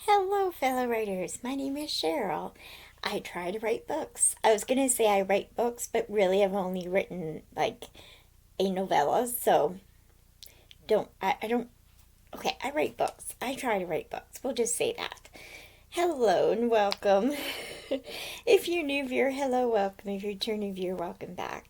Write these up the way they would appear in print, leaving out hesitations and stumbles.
Hello, fellow writers. My name is Cheryl. I try to write books. I was gonna say I write books, but really I've only written like a novella, so I don't, okay, I write books. I try to write books. We'll just say that. Hello and welcome. If you're new viewer, hello, welcome. If you're returning viewer, welcome back.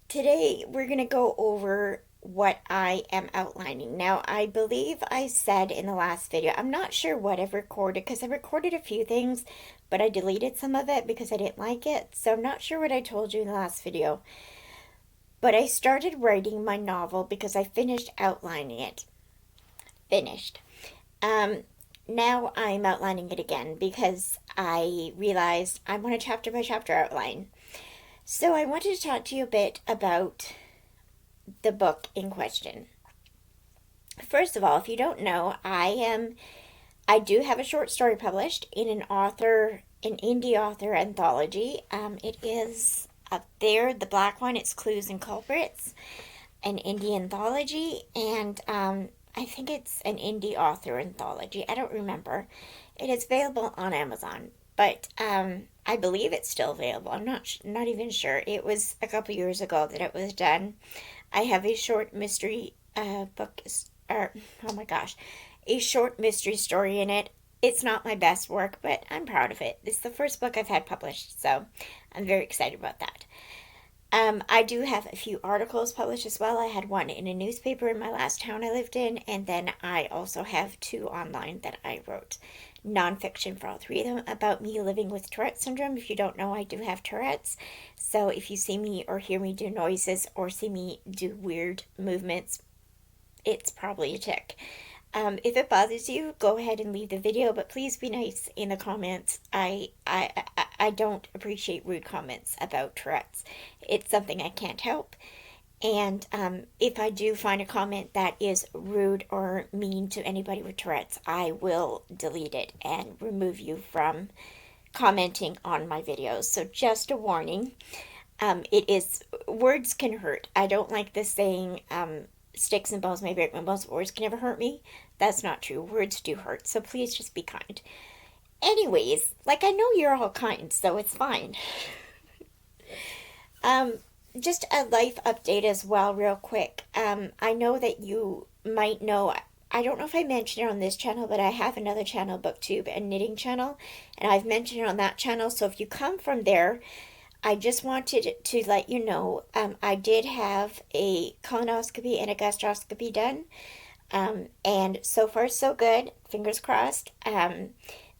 Today we're gonna go over what I am outlining. Now, I believe I said in the last video, I'm not sure what I've recorded because I recorded a few things, but I deleted some of it because I didn't like it. So I'm not sure what I told you in the last video. But I started writing my novel because I finished outlining it. Finished. Um, Now I'm outlining it again because I realized I want a chapter by chapter outline. So I wanted to talk to you a bit about the book in question. First of all, if you don't know, I do have a short story published in an indie author anthology. It is up there, the black one. It's Clues and Culprits, an indie anthology, and I think it's an indie author anthology. I don't remember. It is available on Amazon, but I believe it's still available. I'm not even sure. It was a couple years ago that it was done. I have a short mystery book, or oh my gosh, a short mystery story in it. It's not my best work, but I'm proud of it. It's the first book I've had published, so I'm very excited about that. I do have a few articles published as well. I had one in a newspaper in my last town I lived in, and then I also have two online that I wrote. Nonfiction for all three of them about me living with Tourette syndrome. If you don't know, I do have Tourette's. So if you see me or hear me do noises or see me do weird movements, it's probably a tick. If it bothers you, go ahead and leave the video, but please be nice in the comments. I don't appreciate rude comments about Tourette's. It's something I can't help. And if I do find a comment that is rude or mean to anybody with Tourette's, I will delete it and remove you from commenting on my videos. So just a warning. Words can hurt. I don't like this saying, sticks and bones may break my bones, but words can never hurt me. That's not true. Words do hurt. So please just be kind. Anyways, like I know you're all kind, so it's fine. Um, just a life update as well, real quick. I know that you might know, I don't know if I mentioned it on this channel, but I have another channel, BookTube, and knitting channel, and I've mentioned it on that channel. So if you come from there, I just wanted to let you know, I did have a colonoscopy and a gastroscopy done, and so far so good. Fingers crossed.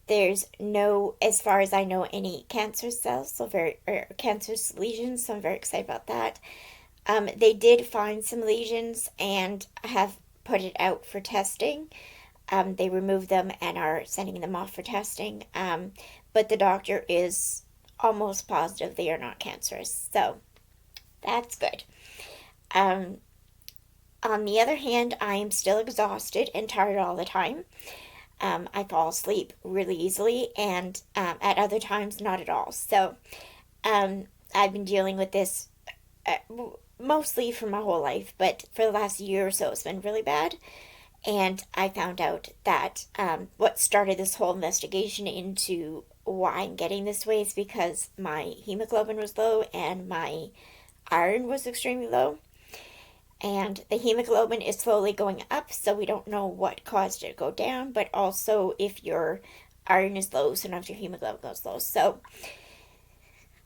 There's no, as far as I know, any cancer cells, so cancerous lesions, so I'm very excited about that. They did find some lesions and have put it out for testing. They removed them and are sending them off for testing. But the doctor is almost positive they are not cancerous, so that's good. Um, on the other hand, I am still exhausted and tired all the time. I fall asleep really easily, and at other times, not at all. So I've been dealing with this uh, mostly for my whole life, but for the last year or so, it's been really bad. And I found out that what started this whole investigation into why I'm getting this way is because my hemoglobin was low and my iron was extremely low. And the hemoglobin is slowly going up, so we don't know what caused it to go down, but also if your iron is low, sometimes your hemoglobin goes low. So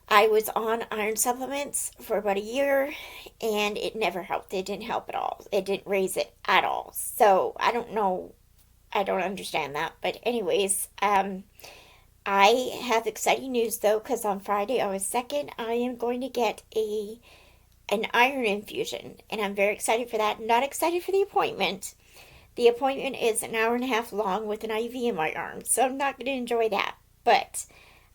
I was on iron supplements for about a year, and it never helped. It didn't help at all. It didn't raise it at all. So I don't know. I don't understand that. But anyways, I have exciting news though, because on Friday, August 2nd, I am going to get an iron infusion, and I'm very excited for that. Not excited for the appointment. The appointment is an hour and a half long with an IV in my arm, so I'm not going to enjoy that. But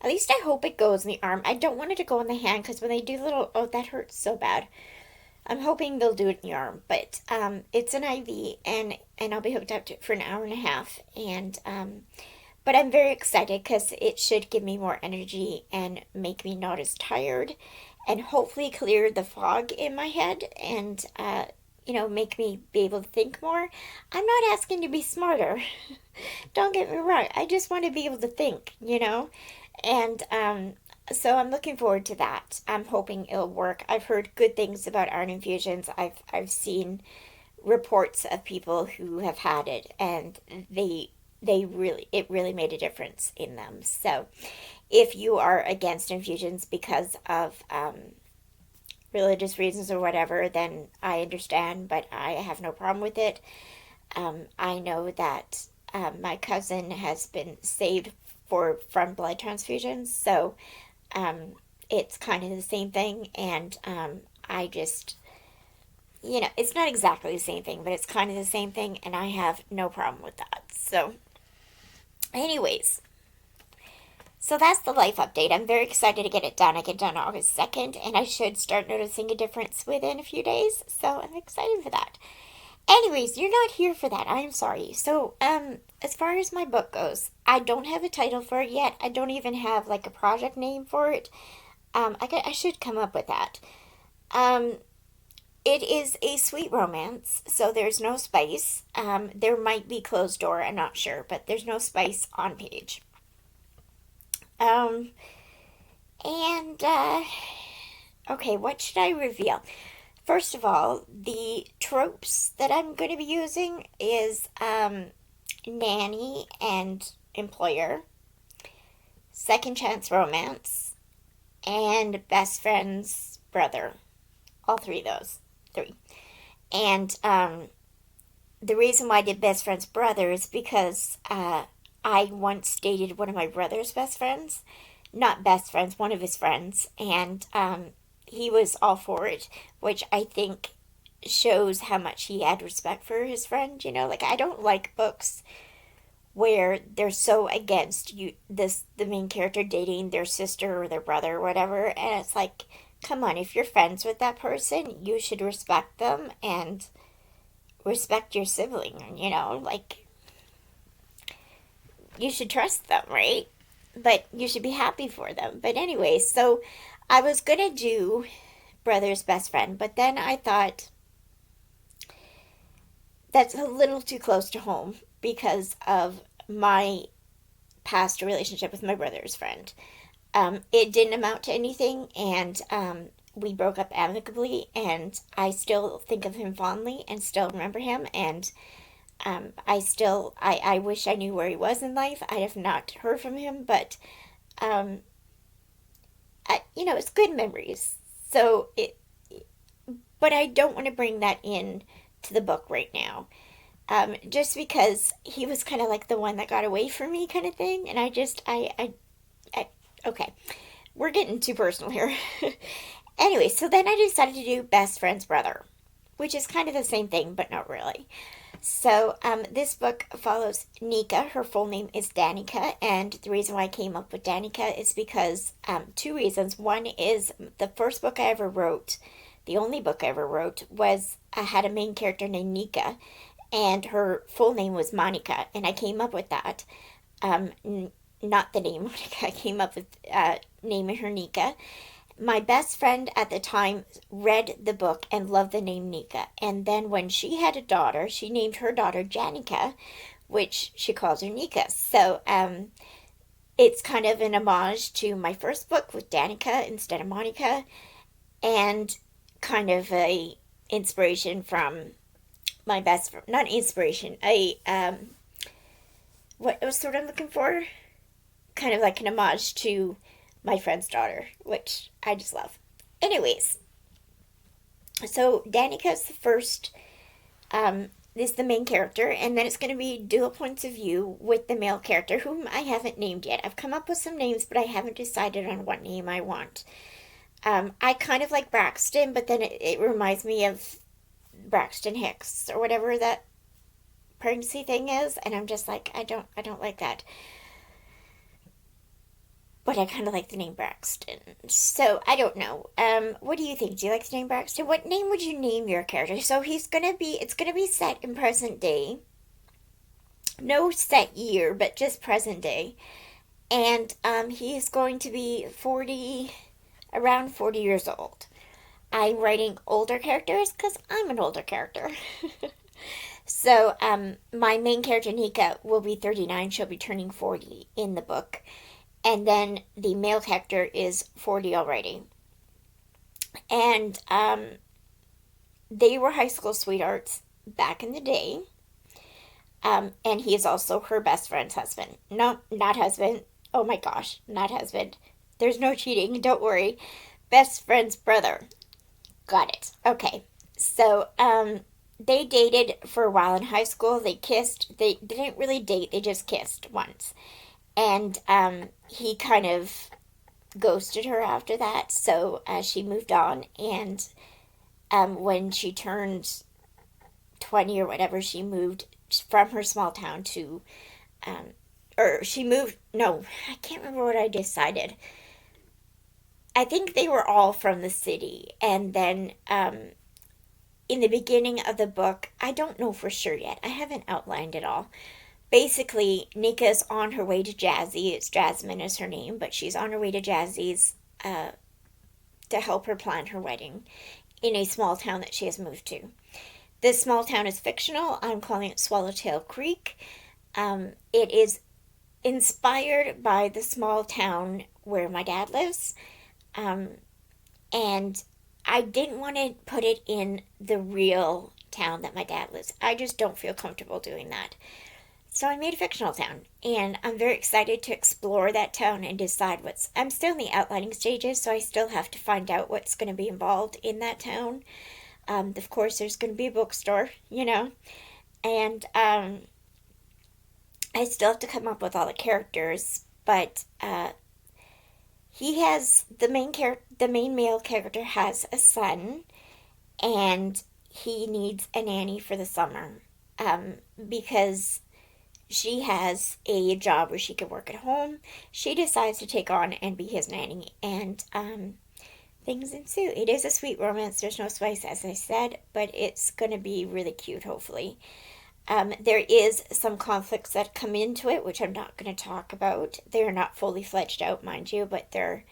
at least I hope it goes in the arm. I don't want it to go in the hand because when they do little, oh, that hurts so bad. I'm hoping they'll do it in the arm, but it's an IV, and I'll be hooked up to it for an hour and a half, and but I'm very excited because it should give me more energy and make me not as tired, and hopefully clear the fog in my head and make me be able to think more. I'm not asking to be smarter. Don't get me wrong. I just want to be able to think. And so I'm looking forward to that. I'm hoping it'll work. I've heard good things about iron infusions. I've seen reports of people who have had it, and they really it really made a difference in them. So if you are against infusions because of religious reasons or whatever, then I understand, but I have no problem with it. I know that my cousin has been saved from blood transfusions, so um, it's kind of the same thing, and I just, it's not exactly the same thing, but it's kind of the same thing, and I have no problem with that. So, anyways, so that's the life update. I'm very excited to get it done. I get done August 2nd, and I should start noticing a difference within a few days, so I'm excited for that. Anyways, you're not here for that. I'm sorry. So, as far as my book goes, I don't have a title for it yet. I don't even have like a project name for it. I should come up with that. Um, it is a sweet romance, so there's no spice. There might be closed door, I'm not sure, but there's no spice on page. Um, and okay, what should I reveal? First of all, the tropes that I'm going to be using is nanny and employer, second chance romance, and best friend's brother. All three of those. Three. And the reason why I did best friend's brother is because I once dated one of my brother's best friends. Not best friends, one of his friends. And he was all for it, which I think shows how much he had respect for his friend. Like I don't like books where they're so against the main character dating their sister or their brother or whatever, and it's like, come on, if you're friends with that person, you should respect them and respect your sibling, like you should trust them, right? But you should be happy for them. But anyway, so I was gonna do brother's best friend, but then I thought that's a little too close to home because of my past relationship with my brother's friend. It didn't amount to anything, and we broke up amicably, and I still think of him fondly and still remember him, and I wish I knew where he was in life. I have not heard from him, but um, it's good memories. So but I don't want to bring that in to the book right now. Just because he was kind of like the one that got away from me, kind of thing, and I okay, we're getting too personal here. Anyway, so then I decided to do best friend's brother, which is kind of the same thing, but not really. So, this book follows Nika. Her full name is Danica, and the reason why I came up with Danica is because two reasons. One is the first book I ever wrote, the only book I ever wrote, was I had a main character named Nika, and her full name was Monica, and I came up with that. Not the name Monica. I came up with naming her Nika. My best friend at the time read the book and loved the name Nika. And then when she had a daughter, she named her daughter Janica, which she calls her Nika. So it's kind of an homage to my first book with Danica instead of Monica, and kind of a inspiration from my best friend. Not inspiration, what was the word I'm looking for? Kind of like an homage to my friend's daughter, which I just love. Anyways, so Danica's the first, is the main character, and then it's going to be dual points of view with the male character, whom I haven't named yet. I've come up with some names, but I haven't decided on what name I want. I kind of like Braxton, but then it reminds me of Braxton Hicks or whatever that pregnancy thing is, and I'm just like, I don't like that. But I kind of like the name Braxton. So, I don't know. What do you think? Do you like the name Braxton? What name would you name your character? So, it's gonna be set in present day. No set year, but just present day. And, he is going to be around 40 years old. I'm writing older characters because I'm an older character. So, my main character, Nika, will be 39. She'll be turning 40 in the book. And then the male character is 40 already. And they were high school sweethearts back in the day. And he is also her best friend's husband. No, not husband. Oh my gosh, not husband. There's no cheating, don't worry. Best friend's brother. Got it. Okay. So, they dated for a while in high school. They kissed. They didn't really date, they just kissed once. And he kind of ghosted her after that. So she moved on. And when she turned 20 or whatever, she moved from her small town to, um, or she moved, no, I can't remember what I decided. I think they were all from the city. And then in the beginning of the book, I don't know for sure yet. I haven't outlined it all. Basically, Nika's on her way to Jazzy. It's Jasmine is her name, but she's on her way to Jazzy's to help her plan her wedding in a small town that she has moved to. This small town is fictional. I'm calling it Swallowtail Creek. It is inspired by the small town where my dad lives. Um, and I didn't want to put it in the real town that my dad lives. I just don't feel comfortable doing that. So I made a fictional town, and I'm very excited to explore that town and decide what's. I'm still in the outlining stages, so I still have to find out what's going to be involved in that town. Of course, there's going to be a bookstore, and I still have to come up with all the characters, but he has the main male character has a son, and he needs a nanny for the summer, because she has a job where she can work at home. She decides to take on and be his nanny, and things ensue. It is a sweet romance. There's no spice, as I said, but it's going to be really cute, hopefully. There is some conflicts that come into it, which I'm not going to talk about. They're not fully fledged out, mind you, but they're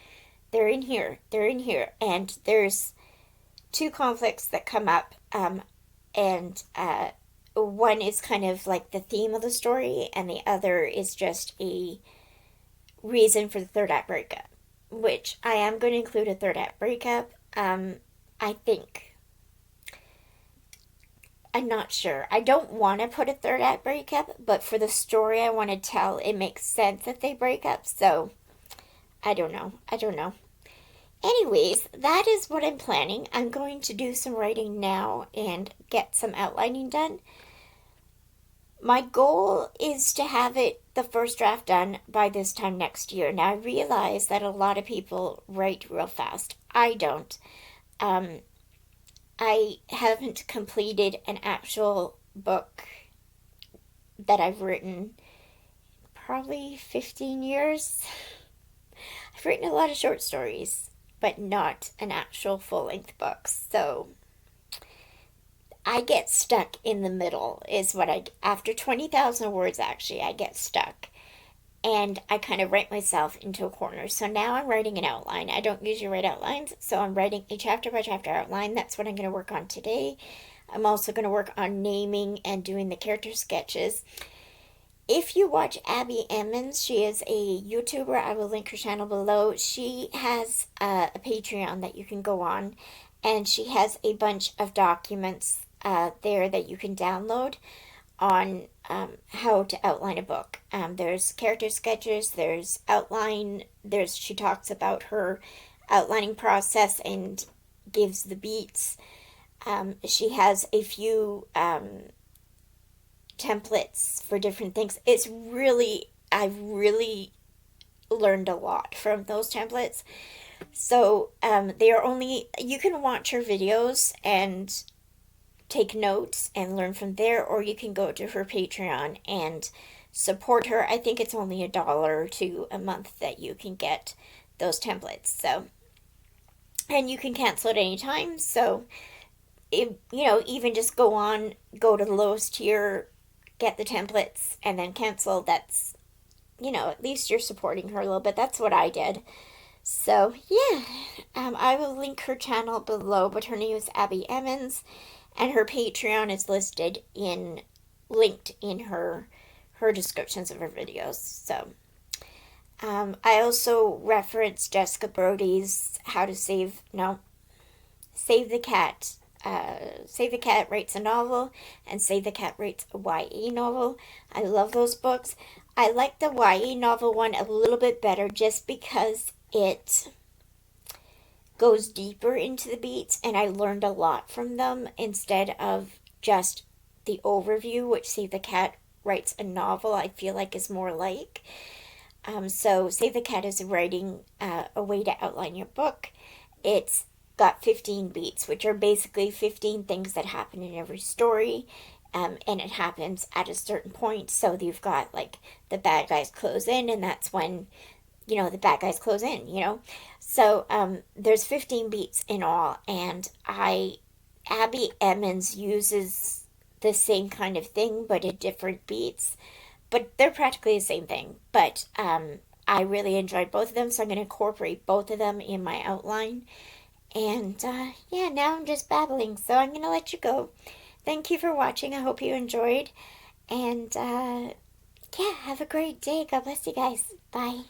in here. They're in here, and there's two conflicts that come up, and one is kind of like the theme of the story, and the other is just a reason for the third act breakup, which I am going to include a third act breakup. I think. I'm not sure. I don't want to put a third act breakup, but for the story I want to tell, it makes sense that they break up, so I don't know. I don't know. Anyways, that is what I'm planning. I'm going to do some writing now and get some outlining done. My goal is to have the first draft done by this time next year. Now, I realize that a lot of people write real fast. I don't. Um, I haven't completed an actual book that I've written probably 15 years. I've written a lot of short stories, but not an actual full-length book. So I get stuck in the middle is what after 20,000 words actually, I get stuck. And I kind of write myself into a corner. So now I'm writing an outline. I don't usually write outlines, so I'm writing a chapter by chapter outline. That's what I'm going to work on today. I'm also going to work on naming and doing the character sketches. If you watch Abbie Emmons, she is a YouTuber. I will link her channel below. She has a Patreon that you can go on, and she has a bunch of documents there that you can download on how to outline a book. There's character sketches, there's outline, she talks about her outlining process and gives the beats. She has a few templates for different things. I've really learned a lot from those templates. So they are only, you can watch her videos and take notes and learn from there, or you can go to her Patreon and support her. I think it's only $1 or $2 a month that you can get those templates. So, and you can cancel at any time. So, even just go to the lowest tier, get the templates, and then cancel. That's, at least you're supporting her a little bit. That's what I did. So, yeah, I will link her channel below, but her name is Abbie Emmons, and her Patreon is linked in her descriptions of her videos. So, I also referenced Jessica Brody's How to Save, no, Save the Cat. Save the Cat writes a novel, and Save the Cat writes a YA novel. I love those books. I like the YA novel one a little bit better just because it goes deeper into the beats, and I learned a lot from them instead of just the overview, which Save the Cat writes a novel I feel like is more like. So Save the Cat is writing a way to outline your book. It's got 15 beats, which are basically 15 things that happen in every story. And it happens at a certain point. So you've got like the bad guys close in, and that's when, the bad guys close in, So there's 15 beats in all, and Abbie Emmons uses the same kind of thing, but at different beats. But they're practically the same thing. But I really enjoyed both of them, so I'm going to incorporate both of them in my outline. And yeah, now I'm just babbling, so I'm going to let you go. Thank you for watching. I hope you enjoyed. And yeah, have a great day. God bless you guys. Bye.